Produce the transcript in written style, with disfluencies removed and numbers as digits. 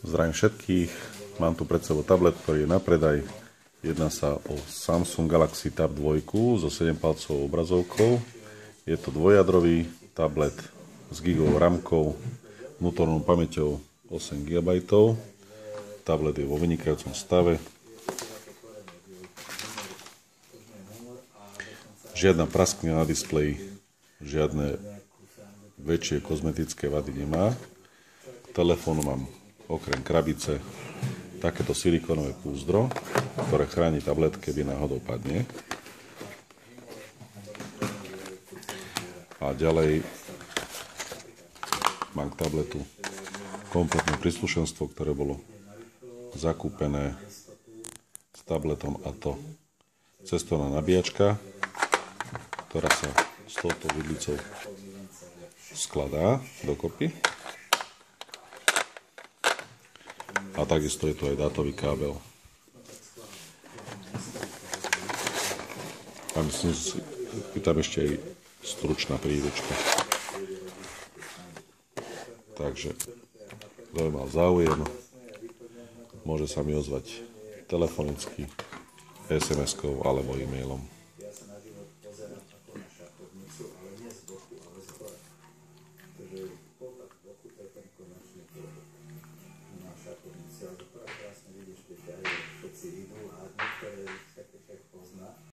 Zdravím všetkých, mám tu pred sebou tablet, ktorý je na predaj. Jedná sa o Samsung Galaxy Tab 2 so 7-palcovou obrazovkou. Je to dvojjadrový tablet s gigovou ramkou, vnútornou pamäťou 8 GB. Tablet je vo vynikajúcom stave. Žiadna prasknina na displeji, žiadne väčšie kozmetické vady nemá. Telefón mám okrem krabice takéto silikónové púzdro, ktoré chráni tablet, keby náhodou padne. A ďalej mám k tabletu kompletné príslušenstvo, ktoré bolo zakúpené s tabletom, a to cestovná nabíjačka, ktorá sa s touto vidlicou skladá dokopy. A takisto je tu aj dátový kábel. A myslím si, je tam ešte aj stručná príručka. Takže, kto by mal záujem, môže sa mi ozvať telefonicky, SMS-kou alebo e-mailom.